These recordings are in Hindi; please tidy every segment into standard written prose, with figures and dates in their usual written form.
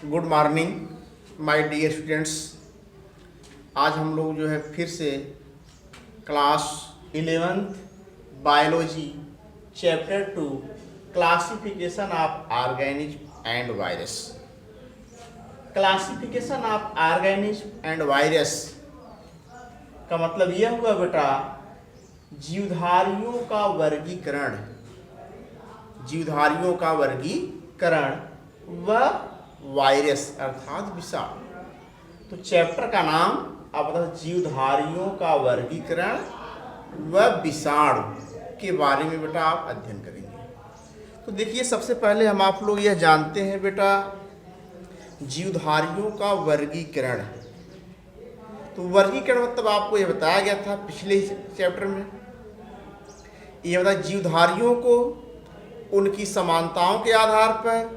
Good morning my dear students. आज हम लोग जो है फिर से class 11th biology chapter 2 classification of organism and virus. Classification of organism and virus का मतलब यह हुआ बेटा जीवधारियों का वर्गीकरण, जीवधारियों का वर्गीकरण व वायरस अर्थात विषाणु। तो चैप्टर का नाम आप बता, जीवधारियों का वर्गीकरण व विषाणु के बारे में बेटा आप अध्ययन करेंगे। तो देखिए, सबसे पहले हम आप लोग यह जानते हैं बेटा जीवधारियों का वर्गीकरण। तो वर्गीकरण मतलब आपको यह बताया गया था पिछले चैप्टर में। यह बता, जीवधारियों को उनकी समानताओं के आधार पर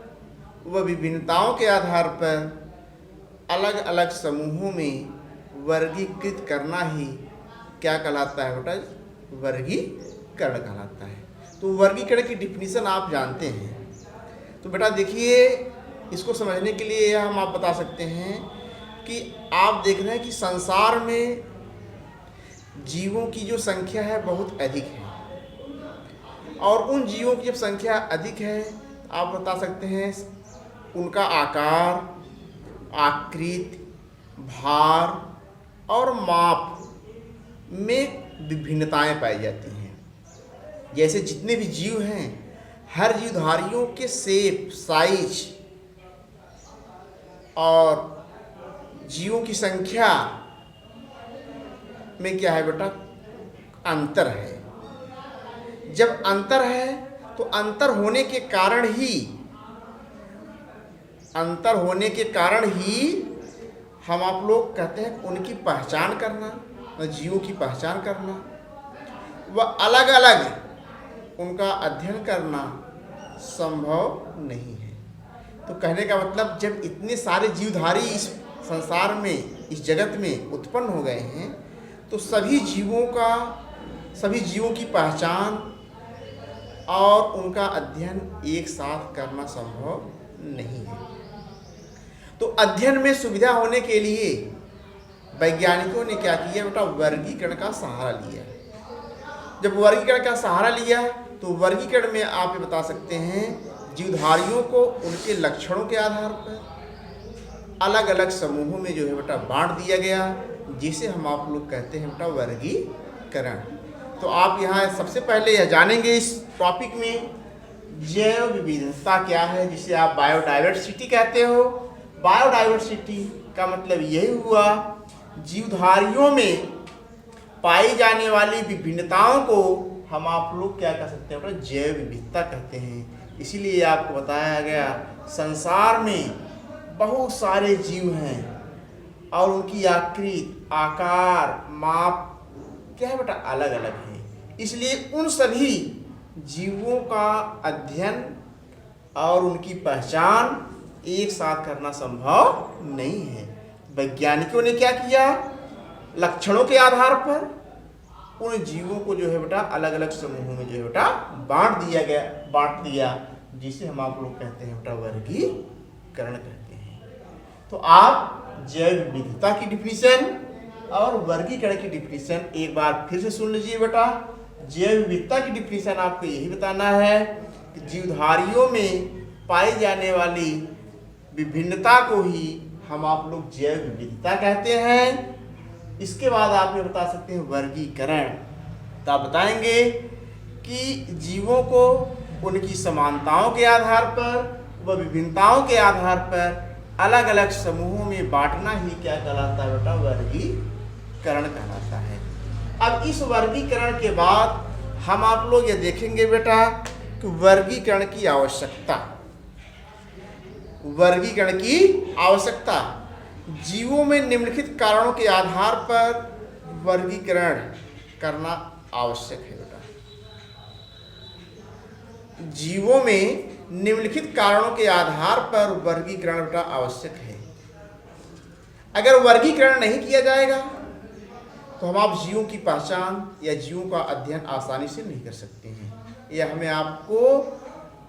व विभिन्नताओं के आधार पर अलग अलग समूहों में वर्गीकृत करना ही क्या कहलाता है बेटा, वर्गीकरण कहलाता है। तो वर्गीकरण की डिफिनीशन आप जानते हैं। तो बेटा देखिए, इसको समझने के लिए हम आप बता सकते हैं कि आप देख रहे हैं कि संसार में जीवों की जो संख्या है बहुत अधिक है, और उन जीवों की जब संख्या अधिक है आप बता सकते हैं उनका आकार, आकृति, भार और माप में विभिन्नताएं पाई जाती हैं। जैसे जितने भी जीव हैं, हर जीवधारियों के शेप, साइज और जीवों की संख्या में क्या है बेटा, अंतर है। जब अंतर है तो अंतर होने के कारण ही हम आप लोग कहते हैं उनकी पहचान करना, जीवों की पहचान करना व अलग अलग उनका अध्ययन करना संभव नहीं है। तो कहने का मतलब, जब इतने सारे जीवधारी इस संसार में, इस जगत में उत्पन्न हो गए हैं, तो सभी जीवों की पहचान और उनका अध्ययन एक साथ करना संभव नहीं है। तो अध्ययन में सुविधा होने के लिए वैज्ञानिकों ने क्या किया बेटा, वर्गीकरण का सहारा लिया। जब वर्गीकरण का सहारा लिया तो वर्गीकरण में आप ये बता सकते हैं जीवधारियों को उनके लक्षणों के आधार पर अलग अलग समूहों में जो है बेटा बांट दिया गया, जिसे हम आप लोग कहते हैं बेटा वर्गीकरण। तो आप यहाँ सबसे पहले यह जानेंगे इस टॉपिक में जैव विविधता क्या है, जिसे आप बायोडाइवर्सिटी कहते हो। बायोडाइवर्सिटी का मतलब यही हुआ जीवधारियों में पाई जाने वाली विभिन्नताओं को हम आप लोग क्या कह सकते हैं, जैव विविधता कहते हैं। इसीलिए आपको बताया गया संसार में बहुत सारे जीव हैं और उनकी आकृति, आकार, माप क्या है बेटा, अलग अलग है। इसलिए उन सभी जीवों का अध्ययन और उनकी पहचान एक साथ करना संभव नहीं है। वैज्ञानिकों ने क्या किया, लक्षणों के आधार पर उन जीवों को जो है बेटा अलग अलग समूहों में जो है बेटा बांट दिया, जिसे हम आप लोग कहते हैं बेटा वर्गीकरण कहते हैं। तो आप जैव विविधता की डिफिनीशन और वर्गीकरण की डिफिनीशन एक बार फिर से सुन लीजिए बेटा। जैव विविधता की डिफिनीशन आपको यही बताना है कि जीवधारियों में पाई जाने वाली विभिन्नता को ही हम आप लोग जैव विविधता कहते हैं। इसके बाद आप ये बता सकते हैं वर्गीकरण। तो आप बताएंगे कि जीवों को उनकी समानताओं के आधार पर व विभिन्नताओं के आधार पर अलग अलग समूहों में बांटना ही क्या कहलाता है बेटा, वर्गीकरण कहलाता है। अब इस वर्गीकरण के बाद हम आप लोग ये देखेंगे बेटा कि वर्गीकरण की आवश्यकता जीवों में निम्नलिखित कारणों के आधार पर वर्गीकरण करना आवश्यक है बेटा। जीवों में निम्नलिखित कारणों के आधार पर वर्गीकरण बेटा आवश्यक है। अगर वर्गीकरण नहीं किया जाएगा तो हम आप जीवों की पहचान या जीवों का अध्ययन आसानी से नहीं कर सकते हैं, या हमें आपको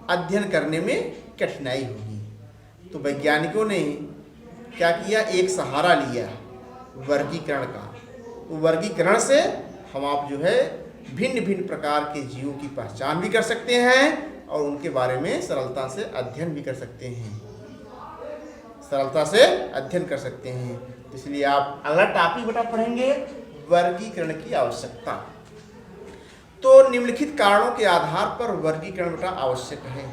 अध्ययन करने में कठिनाई होगी। तो वैज्ञानिकों ने क्या किया, एक सहारा लिया वर्गीकरण का। तो वर्गीकरण से हम आप जो है भिन्न भिन्न प्रकार के जीवों की पहचान भी कर सकते हैं और उनके बारे में सरलता से अध्ययन भी कर सकते हैं, सरलता से अध्ययन कर सकते हैं। इसलिए आप अगला टॉपिक बेटा पढ़ेंगे वर्गीकरण की आवश्यकता। तो निम्नलिखित कारणों के आधार पर वर्गीकरण बेटा आवश्यक है।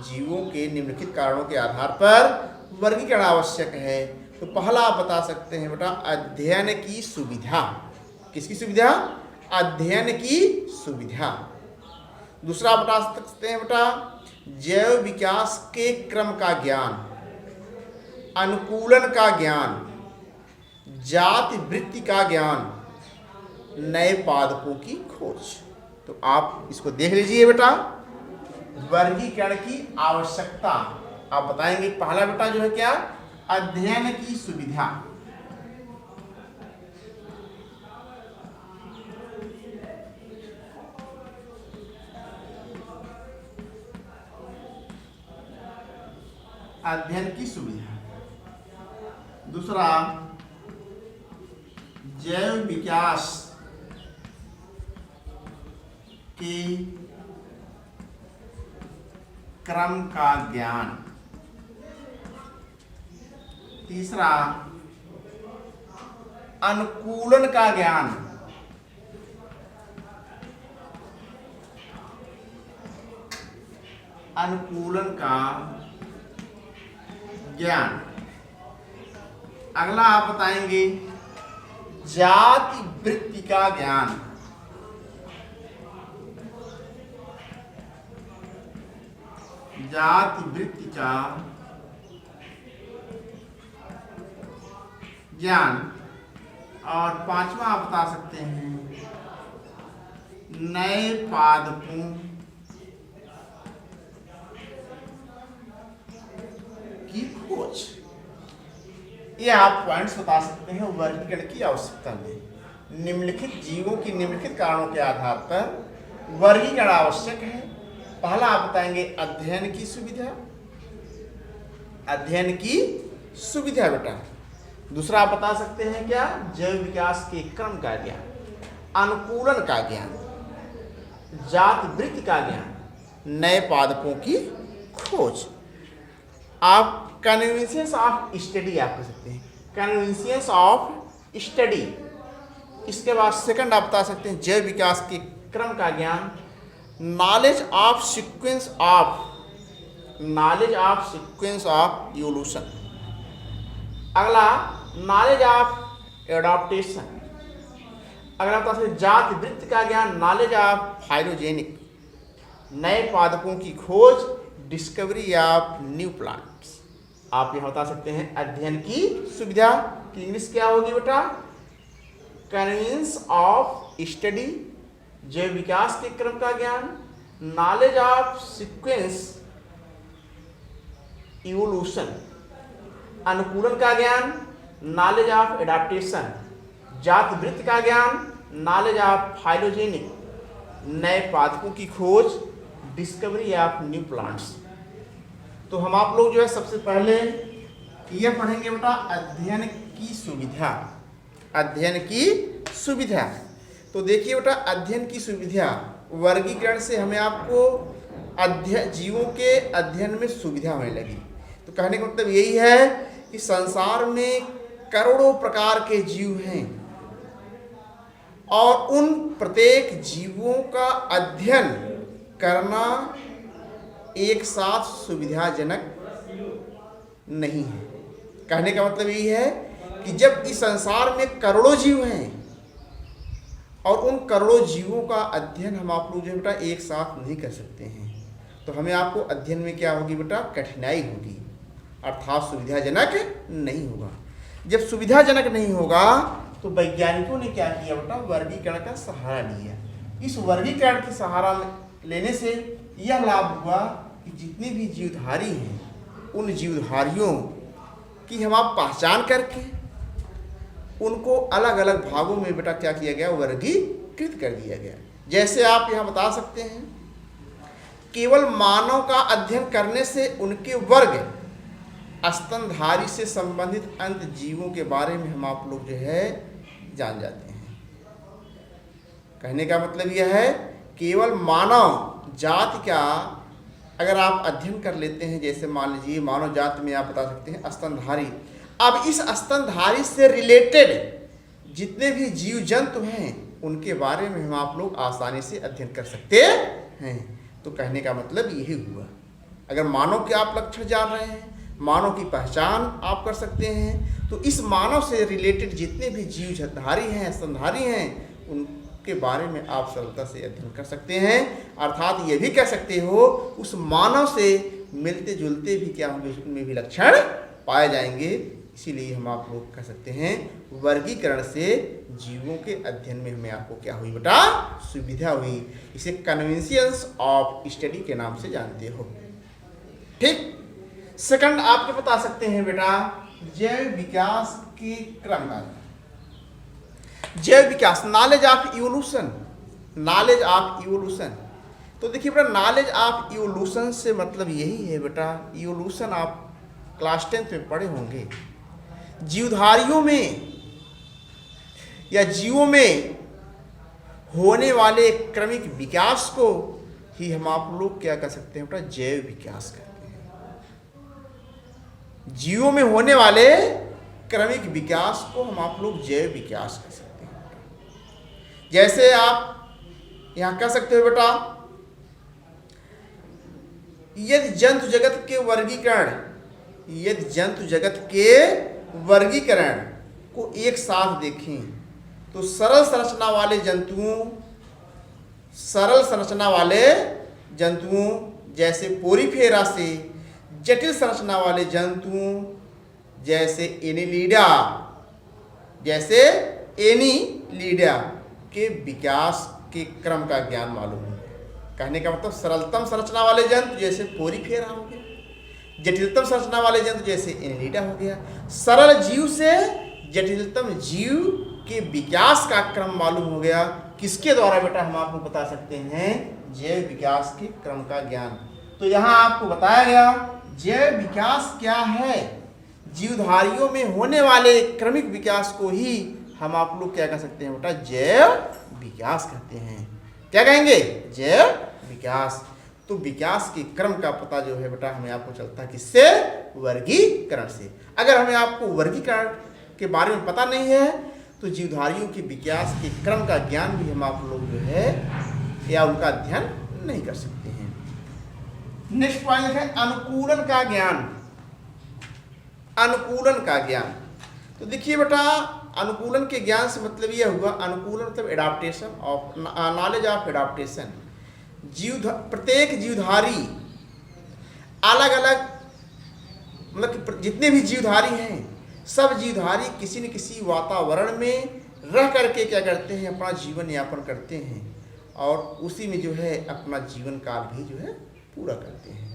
जीवों के निम्नलिखित कारणों के आधार पर वर्गीकरण आवश्यक है। तो पहला आप बता सकते हैं बेटा अध्ययन की सुविधा। किसकी सुविधा? अध्ययन की सुविधा। दूसरा बता सकते हैं बेटा जैव विकास के क्रम का ज्ञान, अनुकूलन का ज्ञान, जाति वृत्ति का ज्ञान, नए पादपों की खोज। तो आप इसको देख लीजिए बेटा, वर्गीकरण की आवश्यकता आप बताएंगे। पहला बेटा जो है क्या, अध्ययन की सुविधा। अध्ययन की सुविधा। दूसरा जैव विकास के क्रम का ज्ञान। तीसरा अनुकूलन का ज्ञान। अनुकूलन का ज्ञान। अगला आप बताएंगे जाति वृत्ति का ज्ञान। जाति वृत्ति का ज्ञान। और पांचवा आप बता सकते हैं नए पादपों की खोज। ये आप पॉइंट्स बता सकते हैं वर्गीकरण की आवश्यकता में। निम्नलिखित जीवों की निम्नलिखित कारणों के आधार पर वर्गीकरण आवश्यक है। पहला आप बताएंगे अध्ययन की सुविधा। अध्ययन की सुविधा बेटा। दूसरा आप बता सकते हैं क्या, जैव विकास के क्रम का ज्ञान, अनुकूलन का ज्ञान, जाति वृत्ति का ज्ञान, नए पादपों की खोज। आप कन्वेंशंस ऑफ स्टडी आप कह सकते हैं, कन्वेंशंस ऑफ स्टडी। इसके बाद सेकंड आप बता सकते हैं जैव विकास के क्रम का ज्ञान, knowledge of sequence of evolution. अगला नॉलेज ऑफ एडाप्टेशन। अगला बता सकते जाति वृत्ति का ज्ञान, नॉलेज ऑफ फाइलोजेनिक, नए पादपों की खोज, डिस्कवरी ऑफ न्यू प्लांट्स। आप यहां बता सकते हैं अध्ययन की सुविधा की इंग्लिश क्या होगी बेटा, कन्वेंस ऑफ स्टडी, जैव विकास के क्रम का ज्ञान, नॉलेज ऑफ सीक्वेंस इवोल्यूशन, अनुकूलन का ज्ञान, नॉलेज ऑफ एडाप्टेशन, जाति वृत्ति का ज्ञान, नॉलेज ऑफ फाइलोजेनिक, नए पादपों की खोज, डिस्कवरी ऑफ न्यू प्लांट्स। तो हम आप लोग जो है सबसे पहले ये पढ़ेंगे बेटा अध्ययन की सुविधा। अध्ययन की सुविधा। तो देखिए बेटा अध्ययन की सुविधा, वर्गीकरण से हमें आपको जीवों के अध्ययन में सुविधा होने लगी। तो कहने का मतलब यही है कि संसार में करोड़ों प्रकार के जीव हैं और उन प्रत्येक जीवों का अध्ययन करना एक साथ सुविधाजनक नहीं है। कहने का मतलब यही है कि जब इस संसार में करोड़ों जीव हैं और उन करोड़ों जीवों का अध्ययन हम आप लोग जो बेटा एक साथ नहीं कर सकते हैं, तो हमें आपको अध्ययन में क्या होगी बेटा, कठिनाई होगी, अर्थात सुविधाजनक नहीं होगा। जब सुविधाजनक नहीं होगा तो वैज्ञानिकों ने क्या किया बेटा, वर्गीकरण का सहारा लिया। इस वर्गीकरण के सहारा लेने से यह लाभ हुआ कि जितने भी जीवधारी हैं उन जीवधारियों की हम आप पहचान करके उनको अलग अलग भागों में बेटा क्या किया गया, वर्गीकृत कर दिया गया। जैसे आप यहाँ बता सकते हैं केवल मानव का अध्ययन करने से उनके वर्ग स्तनधारी से संबंधित अंत जीवों के बारे में हम आप लोग जो है जान जाते हैं। कहने का मतलब यह है केवल मानव जाति का अगर आप अध्ययन कर लेते हैं, जैसे मान लीजिए मानव जाति में आप बता सकते हैं स्तनधारी। अब इस स्तनधारी से रिलेटेड जितने भी जीव जंतु हैं उनके बारे में हम आप लोग आसानी से अध्ययन कर सकते हैं। तो कहने का मतलब यही हुआ, अगर मानव के आप लक्षण जान रहे हैं, मानव की पहचान आप कर सकते हैं, तो इस मानव से रिलेटेड जितने भी जीवधारी हैं, स्तनधारी हैं, उनके बारे में आप सरलता से अध्ययन कर सकते हैं। अर्थात ये भी कह सकते हो उस मानव से मिलते जुलते भी क्या होंगे, उनमें भी लक्षण पाए जाएंगे। इसीलिए हम आप लोग कह सकते हैं वर्गीकरण से जीवों के अध्ययन में हमें आपको क्या हुई बेटा, सुविधा हुई। इसे कन्वेंशंस ऑफ स्टडी के नाम से जानते हो। ठीक। सेकंड आपके बता सकते हैं बेटा जैव विकास के क्रम का। जैव विकास, knowledge of evolution, knowledge of evolution. तो देखिए बेटा नॉलेज ऑफ इवोल्यूशन से मतलब यही है बेटा, इवोल्यूशन आप क्लास 10 में पढ़े होंगे। जीवधारियों में या जीवों में होने वाले क्रमिक विकास को ही हम आप लोग क्या कर सकते हैं बेटा, जैव विकास कहते हैं। जीवों में होने वाले क्रमिक विकास को हम आप लोग जैव विकास कह सकते हैं। जैसे आप यहां कह सकते हो बेटा, यदि जंतु जगत के वर्गीकरण, यदि जंतु जगत के वर्गीकरण को एक साथ देखें तो सरल संरचना वाले जंतुओं जैसे पोरीफेरा से जटिल संरचना वाले जंतुओं जैसे एनीलिडा के विकास के क्रम का ज्ञान मालूम है। कहने का मतलब सरलतम संरचना वाले जंतु जैसे पोरीफेरा हो गया, जटिलतम संरचना वाले जंतु जैसे एनीलिडा हो गया। सरल जीव से जटिलतम जीव के विकास का क्रम मालूम हो गया। किसके द्वारा बेटा, हम आपको बता सकते हैं जैव विकास के क्रम का ज्ञान। तो यहाँ आपको बताया गया जैव विकास क्या है, जीवधारियों में होने वाले क्रमिक विकास को ही हम आप लोग क्या कह सकते हैं बेटा, जैव विकास कहते हैं। क्या कहेंगे, जैव विकास। तो विकास के क्रम का पता जो है बेटा हमें आपको चलता है किससे, वर्गीकरण से। अगर हमें आपको वर्गीकरण के बारे में पता नहीं है तो जीवधारियों के विकास के क्रम का ज्ञान भी हम आप लोग जो है या उनका अध्ययन नहीं कर सकते हैं। नेक्स्ट पॉइंट है अनुकूलन का ज्ञान। अनुकूलन का ज्ञान, तो देखिए बेटा अनुकूलन के ज्ञान से मतलब यह हुआ, अनुकूलन मतलब adaptation of, knowledge of adaptation. प्रत्येक जीवधारी अलग अलग, मतलब जितने भी जीवधारी हैं सब जीवधारी किसी न किसी वातावरण में रह करके क्या करते हैं, अपना जीवन यापन करते हैं और उसी में जो है अपना जीवन काल भी जो है पूरा करते हैं,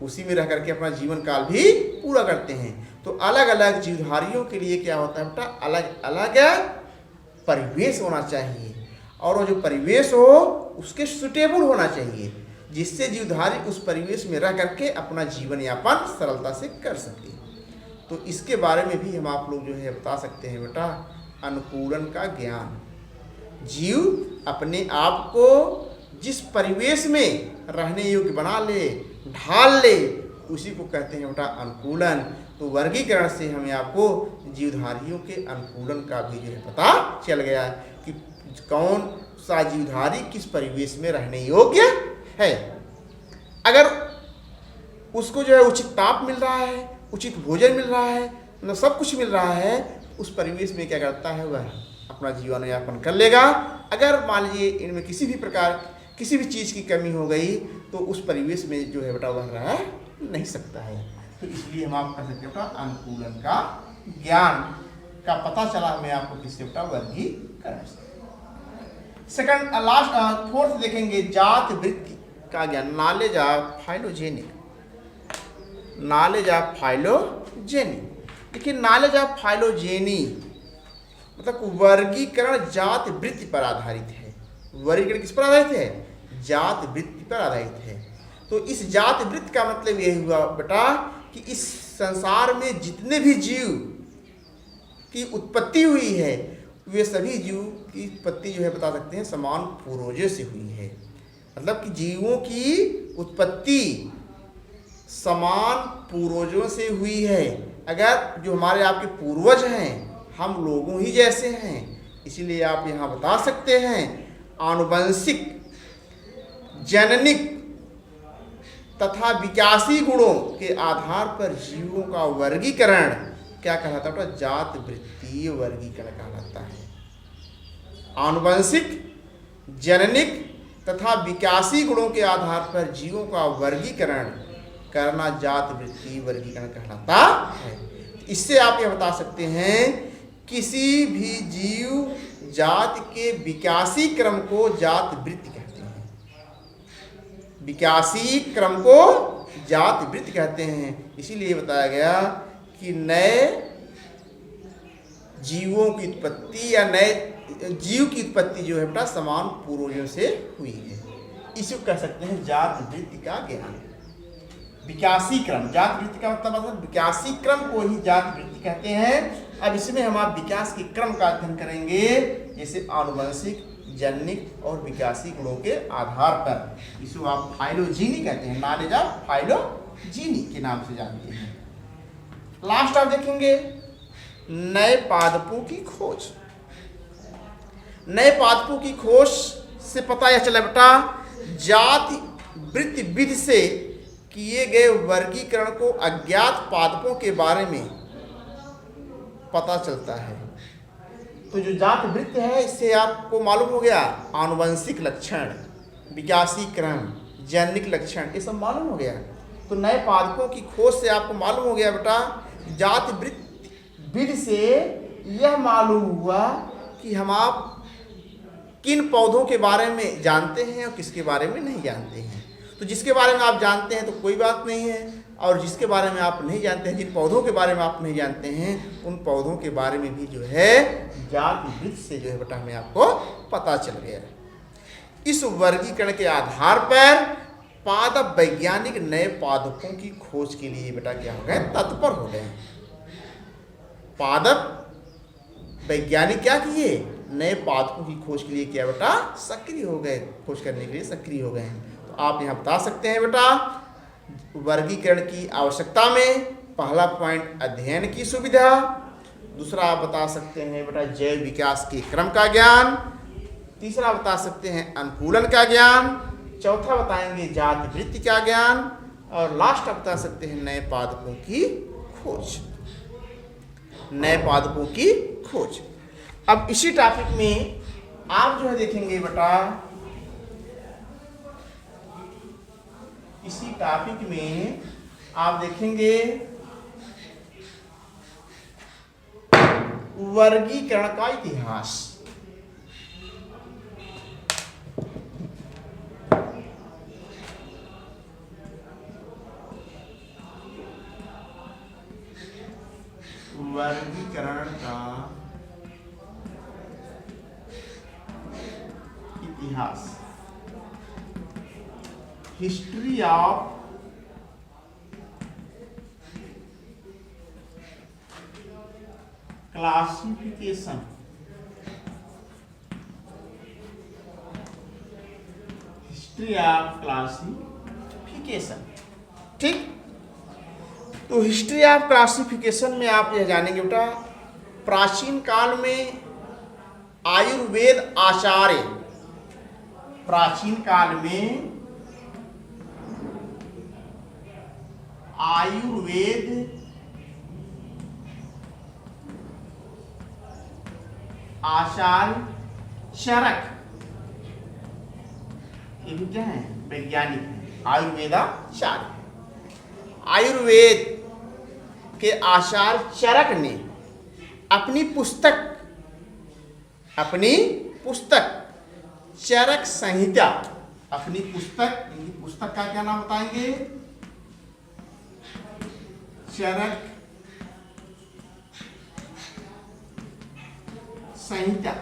उसी में रह करके अपना जीवन काल भी पूरा करते हैं। तो अलग अलग जीवधारियों के लिए क्या होता है बेटा, अलग अलग परिवेश होना चाहिए और वो जो परिवेश हो उसके सुटेबल होना चाहिए, जिससे जीवधारी उस परिवेश में रह करके अपना जीवन यापन सरलता से कर सके। तो इसके बारे में भी हम आप लोग जो है बता सकते हैं बेटा, अनुकूलन का ज्ञान। जीव अपने आप को जिस परिवेश में रहने योग्य बना ले, ढाल ले, उसी को कहते हैं बेटा अनुकूलन। तो वर्गीकरण से हमें आपको जीवधारियों के अनुकूलन का भी जो है पता चल गया कि कौन सा जीवधारी किस परिवेश में रहने योग्य है। अगर उसको जो है उचित ताप मिल रहा है, उचित भोजन मिल रहा है, मतलब सब कुछ मिल रहा है, उस परिवेश में क्या करता है वह अपना जीवन यापन कर लेगा। अगर मान लीजिए इनमें किसी भी प्रकार किसी भी चीज़ की कमी हो गई तो उस परिवेश में जो है बेटा वह रह नहीं सकता है। तो इसलिए हम आप कह सकते हैं बेटा अनुकूलन का ज्ञान का पता चला हमें आपको किससे बेटा, वर्गीकरण से। सेकंड लास्ट फोर्थ देखेंगे जात वृत्ति का ज्ञान, knowledge of phylogeny. Knowledge of phylogeny, देखिए नॉलेज ऑफ फाइलोजेनी मतलब वर्गीकरण जात वृत्ति पर आधारित है। वर्गीकरण किस पर आधारित है, जात वृत्ति पर आधारित है। तो इस जात वृत्ति का मतलब यह हुआ बेटा कि इस संसार में जितने भी जीव की उत्पत्ति हुई है वे सभी जीव की उत्पत्ति जो है बता सकते हैं समान पूर्वजों से हुई है। मतलब कि जीवों की उत्पत्ति समान पूर्वजों से हुई है। अगर जो हमारे आपके पूर्वज हैं हम लोगों ही जैसे हैं, इसीलिए आप यहाँ बता सकते हैं आनुवंशिक, जननिक तथा विकासी गुणों के आधार पर जीवों का वर्गीकरण क्या कहलाता है? जात वृत्तीय वर्गीकरण कहलाता है। आनुवंशिक, जननिक तथा विकासी गुणों के आधार पर जीवों का वर्गीकरण करना जात वृत्तीय वर्गीकरण कहलाता है। इससे आप यह बता सकते हैं किसी भी जीव जात के विकासी क्रम को जात वृत्ति कहते हैं। विकासी क्रम को जात वृत्ति कहते हैं। इसीलिए बताया गया कि नए जीवों की उत्पत्ति या नए जीव की उत्पत्ति जो है बेटा समान पूर्वजों से हुई है। इसे कह सकते हैं जात वृत्ति का ज्ञान। विकासी क्रम, जात वृत्ति का मतलब विकासी क्रम को ही जात वृत्ति कहते हैं। अब इसमें हम आप विकास के क्रम का अध्ययन करेंगे, जैसे आनुवंशिक, जननिक और विकासी गुणों के आधार पर। इसे आप फाइलोजीनी कहते हैं, नॉलेज ऑफ फाइलोजीनी के नाम से जानते हैं। लास्ट आप देखेंगे नए पादपों की खोज। नए पादपों की खोज से पता यह चला बेटा जाति वृत्ति विधि से किए गए वर्गीकरण को अज्ञात पादपों के बारे में पता चलता है। तो जो जात वृत्ति है इससे आपको मालूम हो गया आनुवंशिक लक्षण, विकासी क्रम, जैनिक लक्षण, ये सब मालूम हो गया। तो नए पादपों की खोज से आपको मालूम हो गया बेटा जात वृत्ति विधि से यह मालूम हुआ कि हम आप किन पौधों के बारे में जानते हैं और किसके बारे में नहीं जानते हैं। तो जिसके बारे में आप जानते हैं तो कोई बात नहीं है, और जिसके बारे में आप नहीं जानते हैं, जिन पौधों के बारे में आप नहीं जानते हैं, उन पौधों के बारे में भी जो है जात वृत्ति से जो है बेटा हमें आपको पता चल गया। इस वर्गीकरण के आधार पर पादप वैज्ञानिक नए पादपों की खोज के लिए बेटा क्या हो गए? तत्पर हो गए। पादप वैज्ञानिक क्या किए? नए पादपों की खोज के लिए क्या बेटा सक्रिय हो गए, खोज करने के लिए सक्रिय हो गए। तो आप यहाँ बता सकते हैं बेटा वर्गीकरण की आवश्यकता में पहला पॉइंट अध्ययन की सुविधा, दूसरा आप बता सकते हैं बेटा जैव विकास के क्रम का ज्ञान, तीसरा बता सकते हैं अनुकूलन का ज्ञान, चौथा बताएंगे जात वृत्ति का ज्ञान, और लास्ट आप बता सकते हैं नए पादपों की खोज। नए पादपों की खोज। अब इसी टॉपिक में आप जो है देखेंगे बेटा, इसी टॉपिक में आप देखेंगे वर्गीकरण का इतिहास। वर्गीकरण का इतिहास, history of classification. History of classification, ठीक। तो हिस्ट्री ऑफ क्लासिफिकेशन में आप यह जानेंगे बेटा प्राचीन काल में आयुर्वेद आचार्य, प्राचीन काल में आयुर्वेद आचार्य चरक, ये भी क्या है? वैज्ञानिक है, आयुर्वेदाचार्य। आयुर्वेद के आचार्य चरक ने अपनी पुस्तक चरक संहिता, अपनी पुस्तक, इनकी पुस्तक का क्या नाम बताएंगे? चरक संहिता।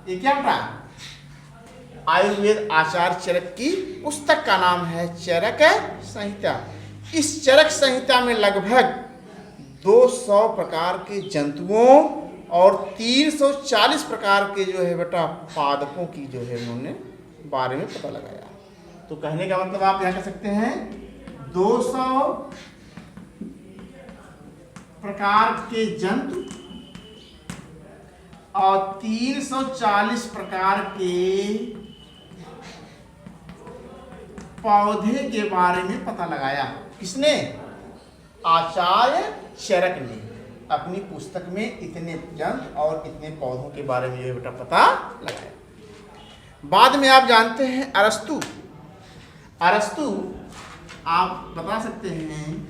ये क्या बेटा? आयुर्वेद आचार्य चरक की पुस्तक का नाम है चरक संहिता। इस चरक संहिता में लगभग 200 प्रकार के जंतुओं और 340 प्रकार के जो है बेटा पादपों की जो है उन्होंने बारे में पता लगाया। तो कहने का मतलब आप यहाँ कह सकते हैं 200 प्रकार के जंतु और 340 प्रकार के पौधे के बारे में पता लगाया। किसने? आचार्य चरक ने अपनी पुस्तक में इतने जंतु और इतने पौधों के बारे में ये बेटा पता लगाया। बाद में आप जानते हैं अरस्तु। अरस्तु आप बता सकते हैं,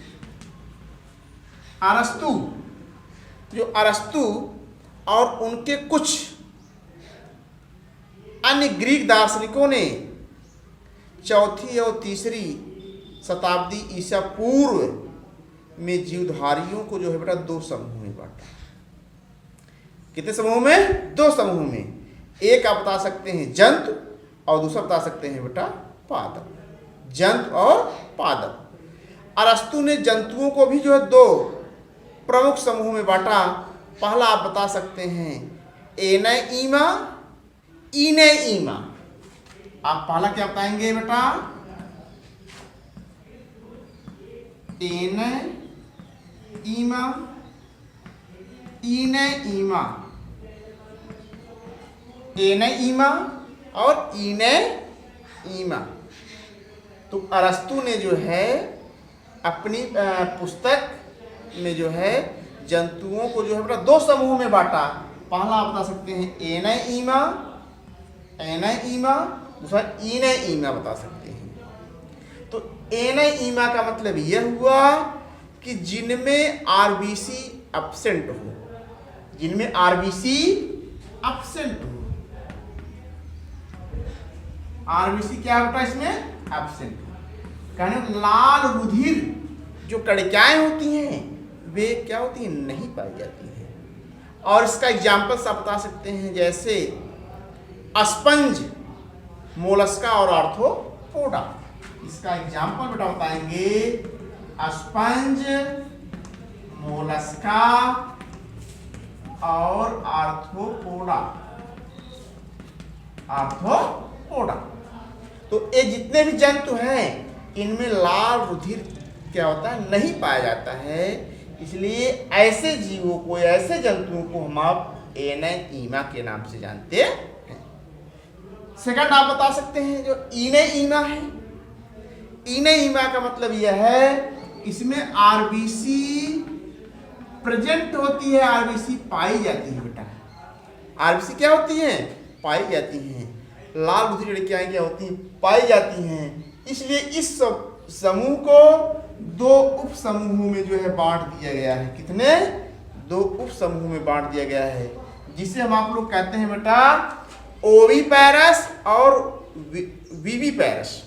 अरस्तु और उनके कुछ अन्य ग्रीक दार्शनिकों ने 4वीं और 3री शताब्दी ईसा पूर्व में जीवधारियों को जो है बेटा 2 समूह में बांटा। कितने समूह में? 2 समूह में। एक आप बता सकते हैं जंतु और दूसरा बता सकते हैं बेटा पादप। जंतु और पादप। अरस्तु ने जंतुओं को भी जो है 2 प्रमुख समूह में बांटा। पहला आप बता सकते हैं एनाइमा, इनेइमा। आप पहला क्या बताएंगे बेटा? एनाइमा, इनेइमा, एनाइमा और इनेइमा। तो अरस्तु ने जो है अपनी पुस्तक में जो है जंतुओं को जो है बेटा 2 समूह में बांटा। पहला आप बता सकते हैं एनाइमा, दूसरा इनेइमा बता सकते हैं। तो एनाइमा का मतलब यह हुआ कि जिनमें आरबीसी एब्सेंट हो, जिनमें आरबीसी एब्सेंट हो। आरबीसी क्या होता है इसमें? एब्सेंट। कहने लाल रुधिर जो कणिकाएं होती हैं वे क्या होती हैं? नहीं पाई जाती हैं। और इसका एग्जाम्पल्स आप बता सकते हैं जैसे स्पंज, मोलस्का और आर्थ्रोपोडा। इसका एग्जाम्पल बेटा बताएंगे स्पंज, मोलस्का और आर्थ्रोपोडा। तो ये जितने भी जंतु हैं इनमें लाल रुधिर क्या होता है? नहीं पाया जाता है। इसलिए ऐसे जीवों को, ऐसे जंतुओं को हम आप एनाइमा के नाम से जानते हैं। सेकंड आप बता सकते हैं जो इनेइमा है। इनेइमा का मतलब यह है इसमें आरबीसी प्रेजेंट होती है, आरबीसी पाई जाती है बेटा। आरबीसी क्या होती है? पाई जाती हैं। लाल रुधिर कणिकाएं क्या होती हैं? पाई जाती हैं। इसलिए इस समूह को 2 उप समूहों में जो है बांट दिया गया है। कितने? 2 उप समूह में बांट दिया गया है, जिसे हम आप लोग कहते हैं बेटा ओविपेरस और विविपेरस।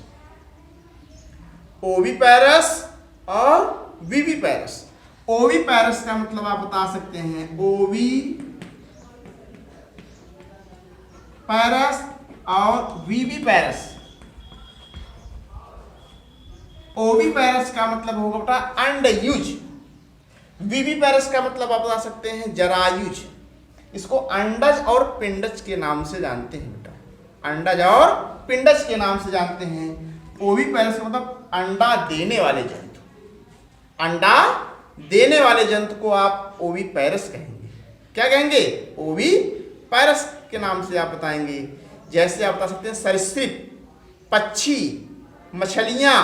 ओविपेरस और विविपेरस। ओविपेरस का मतलब आप बता सकते हैं ओविपेरस और विविपेरस। ओविपेरस का मतलब होगा बेटा अंडयुज। विविपेरस का मतलब आप बता सकते हैं जरायुज। इसको अंडज और पिंडज के नाम से जानते हैं बेटा। अंडज और पिंडज के नाम से जानते हैं। ओविपेरस का मतलब अंडा देने वाले जंतु। अंडा देने वाले जंतु को आप ओविपेरस कहेंगे। क्या कहेंगे? ओविपेरस के नाम से आप बताएंगे। जैसे आप बता सकते हैं सरीसृप, पक्षी, मछलियां,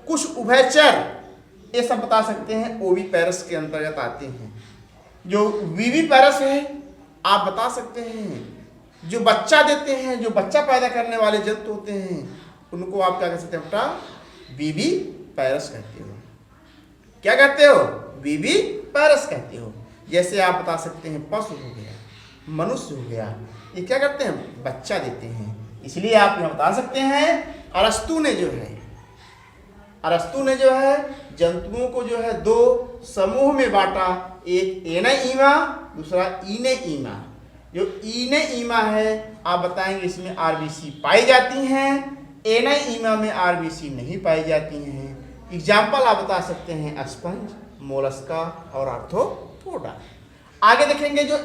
कुछ उभयचर, ये सब बता सकते हैं ओविपेरस के अंतर्गत आते हैं। जो विविपेरस है आप बता सकते हैं जो बच्चा देते हैं, जो बच्चा पैदा करने वाले जंतु होते हैं उनको आप क्या कह सकते हैं बेटा? विविपेरस कहते हो। क्या कहते हो? विविपेरस कहते हो। जैसे आप बता सकते हैं पशु हो गया, मनुष्य हो गया, ये क्या करते हैं? बच्चा देते हैं। इसलिए आप यहाँ बता सकते हैं अरस्तु ने जो है जंतुओं को जो है 2 समूह में बांटा। एक एनाइमा, दूसरा इनेइमा। जो इनेइमा है आप बताएंगे इसमें आरबीसी पाई जाती हैं, एनाइमा में आरबीसी नहीं पाई जाती हैं। एग्जाम्पल आप बता सकते हैं स्पंज, मोलस्का और आर्थ्रोपोडा। आगे देखेंगे जो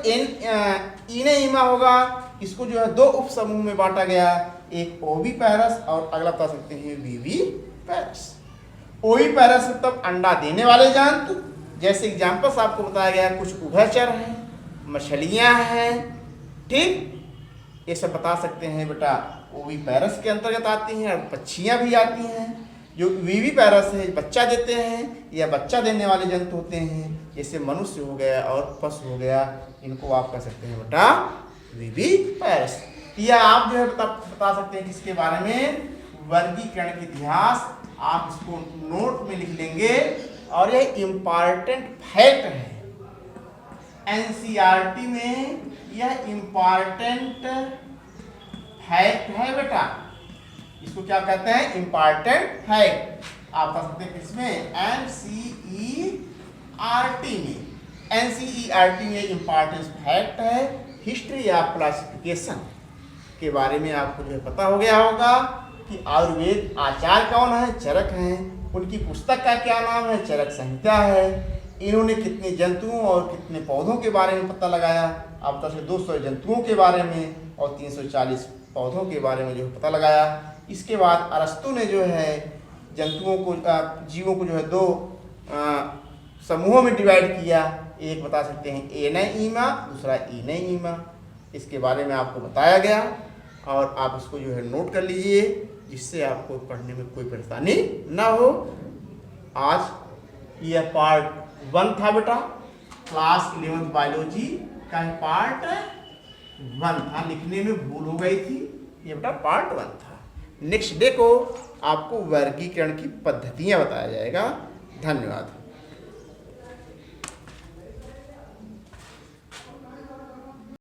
इनेइमा होगा, इसको जो है दो उप समूह में बांटा गया, एक ओविपेरस और अगला बता सकते हैं विविपेरस। ओविपेरस मतलब अंडा देने वाले जंतु, जैसे एग्जाम्पल्स आपको बताया गया, कुछ उभयचर हैं, मछलियां हैं, ठीक, ये सब बता सकते हैं बेटा ओविपेरस के अंतर्गत आती हैं, और पक्षियां भी आती हैं। जो विविपेरस है बच्चा देते हैं या बच्चा देने वाले जंतु होते हैं, जैसे मनुष्य हो गया और पशु हो गया, इनको आप कह सकते हैं बेटा विविपेरस। या आप जो है बता सकते हैं किसके बारे में, वर्गीकरण के इतिहास, आप इसको नोट में लिख लेंगे और यह इम्पॉर्टेंट फैक्ट है, एनसीईआरटी में यह इम्पॉर्टेंट फैक्ट है बेटा। इसको क्या कहते हैं, इम्पॉर्टेंट फैक्ट। आप बता सकते हैं किसमें, एनसीईआरटी में। एनसीईआरटी में इम्पॉर्टेंट फैक्ट है, हिस्ट्री या क्लासिफिकेशन के बारे में आपको जो है पता हो गया होगा कि आयुर्वेद आचार्य कौन है, चरक हैं, उनकी पुस्तक का क्या नाम है, चरक संहिता है। इन्होंने कितने जंतुओं और कितने पौधों के बारे में पता लगाया, आप तरह से 200 जंतुओं के बारे में और 340 पौधों के बारे में जो है पता लगाया। इसके बाद अरस्तु ने जो है जंतुओं को, जीवों को जो है दो समूहों में डिवाइड किया, एक बता सकते हैं एनेइमा, दूसरा इनेइमा। इसके बारे में आपको बताया गया और आप इसको जो है नोट कर लीजिए, जिससे आपको पढ़ने में कोई परेशानी ना हो। आज यह पार्ट 1 था बेटा, क्लास 11th बायोलॉजी का पार्ट 1 था, लिखने में भूल हो गई थी, ये बेटा पार्ट 1 था। नेक्स्ट डे को आपको वर्गीकरण की पद्धतियाँ बताया जाएगा। धन्यवाद।